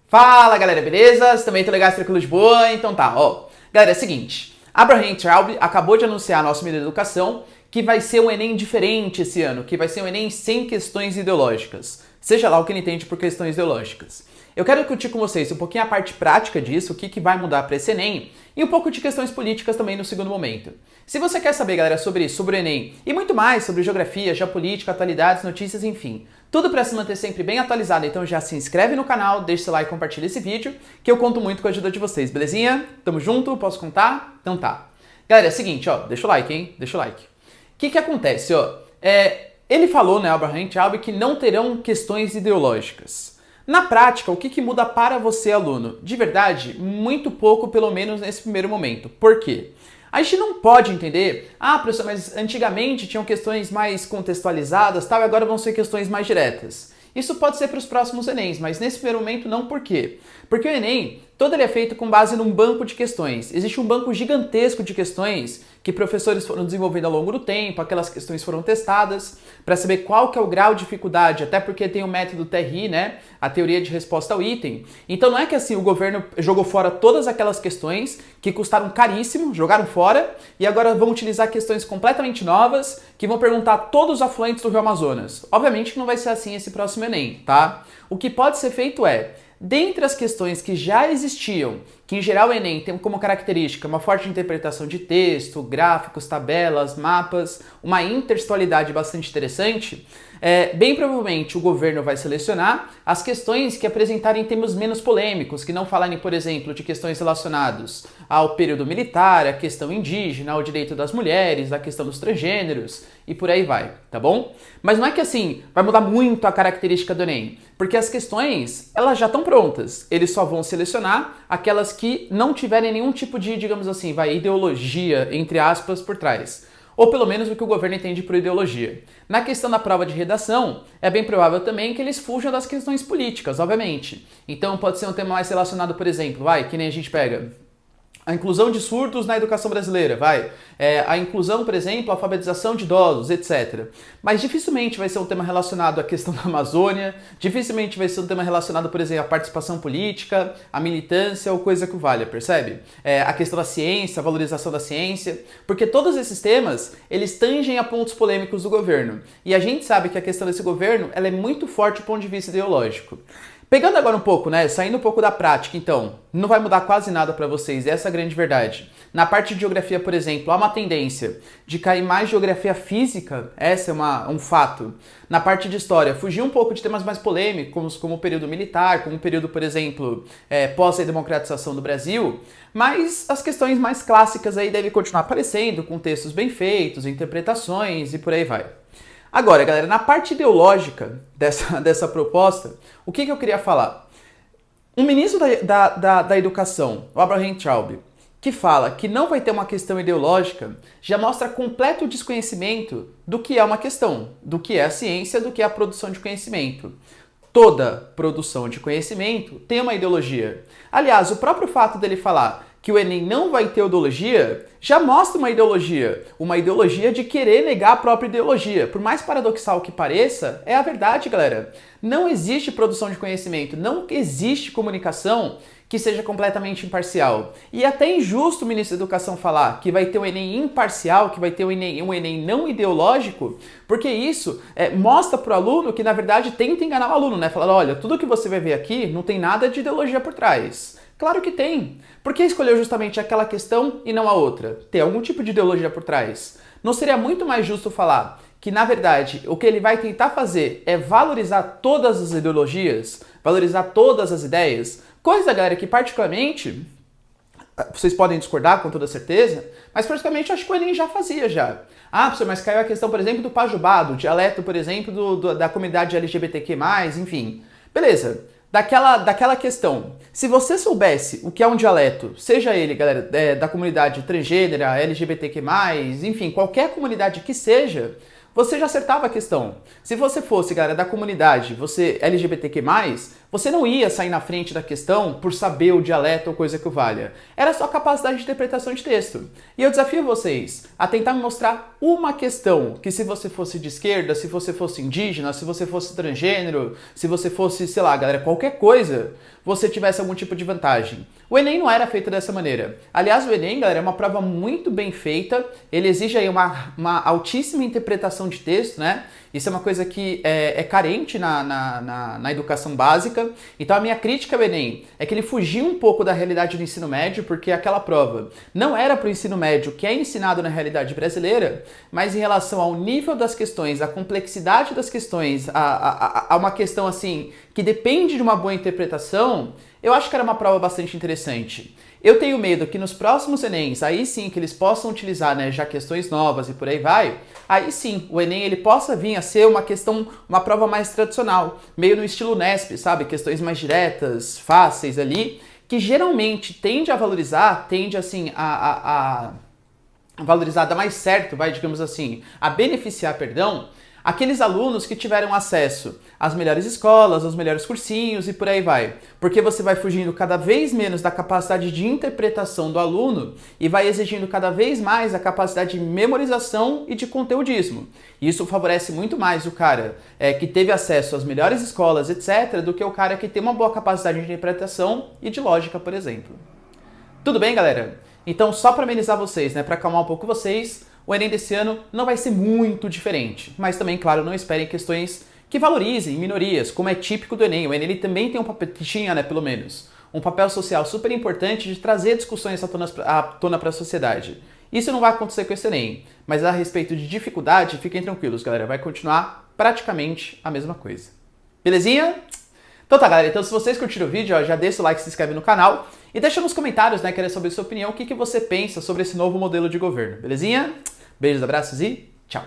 Fala galera, beleza? Vocês também estão legais, tranquilo de boa? Então tá, ó. Galera, é o seguinte, Abraham Traub acabou de anunciar, nosso ministro da Educação, que vai ser um Enem diferente esse ano, que vai ser um Enem sem questões ideológicas. Seja lá o que ele entende por questões ideológicas. Eu quero discutir com vocês um pouquinho a parte prática disso, o que vai mudar para esse Enem, e um pouco de questões políticas também no segundo momento. Se você quer saber, galera, sobre isso, sobre o Enem, e muito mais sobre geografia, geopolítica, atualidades, notícias, enfim, tudo para se manter sempre bem atualizado, então já se inscreve no canal, deixa seu like e compartilha esse vídeo, que eu conto muito com a ajuda de vocês, belezinha? Tamo junto? Posso contar? Então tá. Galera, é o seguinte, ó, deixa o like, hein? Deixa o like. O que acontece, ó? Ele falou, né, Abraham Traub, que não terão questões ideológicas. Na prática, o que muda para você, aluno? De verdade, muito pouco, pelo menos nesse primeiro momento. Por quê? A gente não pode entender, professor, mas antigamente tinham questões mais contextualizadas, tal, e agora vão ser questões mais diretas. Isso pode ser para os próximos Enems, mas nesse primeiro momento não. Por quê? Porque o Enem, todo ele é feito com base num banco de questões. Existe um banco gigantesco de questões que professores foram desenvolvendo ao longo do tempo, aquelas questões foram testadas para saber qual que é o grau de dificuldade, até porque tem o método TRI, né? A teoria de resposta ao item. Então não é que assim o governo jogou fora todas aquelas questões que custaram caríssimo, jogaram fora, e agora vão utilizar questões completamente novas que vão perguntar todos os afluentes do Rio Amazonas. Obviamente que não vai ser assim esse próximo Enem, tá? O que pode ser feito é, dentre as questões que já existiam, que em geral o Enem tem como característica uma forte interpretação de texto, gráficos, tabelas, mapas, uma intertextualidade bastante interessante, bem provavelmente o governo vai selecionar as questões que apresentarem temas menos polêmicos, que não falarem, por exemplo, de questões relacionadas ao período militar, à questão indígena, ao direito das mulheres, à questão dos transgêneros e por aí vai, tá bom? Mas não é que assim vai mudar muito a característica do Enem, porque as questões elas já estão prontas, eles só vão selecionar aquelas que não tiverem nenhum tipo de, digamos assim, ideologia, entre aspas, por trás. Ou pelo menos o que o governo entende por ideologia. Na questão da prova de redação, é bem provável também que eles fujam das questões políticas, obviamente. Então pode ser um tema mais relacionado, por exemplo, que nem a gente pega a inclusão de surdos na educação brasileira, a inclusão, por exemplo, a alfabetização de idosos, etc. Mas dificilmente vai ser um tema relacionado à questão da Amazônia, dificilmente vai ser um tema relacionado, por exemplo, à participação política, à militância ou coisa que valha, percebe? A questão da ciência, a valorização da ciência, porque todos esses temas, eles tangem a pontos polêmicos do governo. E a gente sabe que a questão desse governo, ela é muito forte do ponto de vista ideológico. Pegando agora um pouco, saindo um pouco da prática, então, não vai mudar quase nada para vocês, essa é a grande verdade. Na parte de geografia, por exemplo, há uma tendência de cair mais geografia física, essa é um fato. Na parte de história, fugir um pouco de temas mais polêmicos, como o período militar, como o período, por exemplo, pós a democratização do Brasil, mas as questões mais clássicas aí devem continuar aparecendo, com textos bem feitos, interpretações e por aí vai. Agora, galera, na parte ideológica dessa proposta, o que eu queria falar? Um ministro da Educação, o Abraham Traub, que fala que não vai ter uma questão ideológica, já mostra completo desconhecimento do que é uma questão, do que é a ciência, do que é a produção de conhecimento. Toda produção de conhecimento tem uma ideologia. Aliás, o próprio fato dele falar que o Enem não vai ter ideologia, já mostra uma ideologia de querer negar a própria ideologia. Por mais paradoxal que pareça, é a verdade, galera. Não existe produção de conhecimento, não existe comunicação que seja completamente imparcial. E é até injusto o ministro da Educação falar que vai ter um Enem imparcial, que vai ter um Enem não ideológico, porque isso mostra para o aluno que, na verdade, tenta enganar o aluno, né? Falando, olha, tudo que você vai ver aqui não tem nada de ideologia por trás. Claro que tem. Por que escolheu justamente aquela questão e não a outra? Tem algum tipo de ideologia por trás? Não seria muito mais justo falar que, na verdade, o que ele vai tentar fazer é valorizar todas as ideologias, valorizar todas as ideias? Coisa, galera, que particularmente, vocês podem discordar com toda certeza, mas praticamente eu acho que o Enem já fazia já. Professor, mas caiu a questão, por exemplo, do pajubá, do dialeto, por exemplo, da comunidade LGBTQ+, enfim. Beleza. Daquela questão, se você soubesse o que é um dialeto, seja ele, galera, da comunidade transgênera, LGBTQ+, enfim, qualquer comunidade que seja, você já acertava a questão. Se você fosse, galera, da comunidade, você LGBTQ+, Você não ia sair na frente da questão por saber o dialeto ou coisa que o valha. Era só capacidade de interpretação de texto. E eu desafio vocês a tentar me mostrar uma questão que, se você fosse de esquerda, se você fosse indígena, se você fosse transgênero, se você fosse, sei lá, galera, qualquer coisa, você tivesse algum tipo de vantagem. O Enem não era feito dessa maneira. Aliás, o Enem, galera, é uma prova muito bem feita. Ele exige aí uma altíssima interpretação de texto, né? Isso é uma coisa que é carente na educação básica. Então a minha crítica ao Enem é que ele fugiu um pouco da realidade do ensino médio, porque aquela prova não era para o ensino médio que é ensinado na realidade brasileira, mas em relação ao nível das questões, a complexidade das questões, a uma questão assim que depende de uma boa interpretação, eu acho que era uma prova bastante interessante. Eu tenho medo que nos próximos Enems, aí sim, que eles possam utilizar, né, já questões novas e por aí vai, aí sim, o Enem ele possa vir a ser uma questão, uma prova mais tradicional, meio no estilo Nesp, sabe? Questões mais diretas, fáceis ali, que geralmente tende a valorizar, tende assim a valorizar, dar mais certo, vai, digamos assim, a beneficiar, perdão, aqueles alunos que tiveram acesso às melhores escolas, aos melhores cursinhos e por aí vai. Porque você vai fugindo cada vez menos da capacidade de interpretação do aluno e vai exigindo cada vez mais a capacidade de memorização e de conteudismo. Isso favorece muito mais o cara que teve acesso às melhores escolas, etc., do que o cara que tem uma boa capacidade de interpretação e de lógica, por exemplo. Tudo bem, galera? Então, só para amenizar vocês, né, para acalmar um pouco vocês, o Enem desse ano não vai ser muito diferente, mas também, claro, não esperem questões que valorizem minorias, como é típico do Enem. O Enem ele também tem um papel, tinha, né, pelo menos, um papel social super importante de trazer discussões à tona para a sociedade. Isso não vai acontecer com esse Enem, mas a respeito de dificuldade, fiquem tranquilos, galera, vai continuar praticamente a mesma coisa. Belezinha? Então tá, galera, então se vocês curtiram o vídeo, ó, já deixa o like, se inscreve no canal e deixa nos comentários, né, querer saber a sua opinião, o que você pensa sobre esse novo modelo de governo, belezinha? Beijos, abraços e tchau!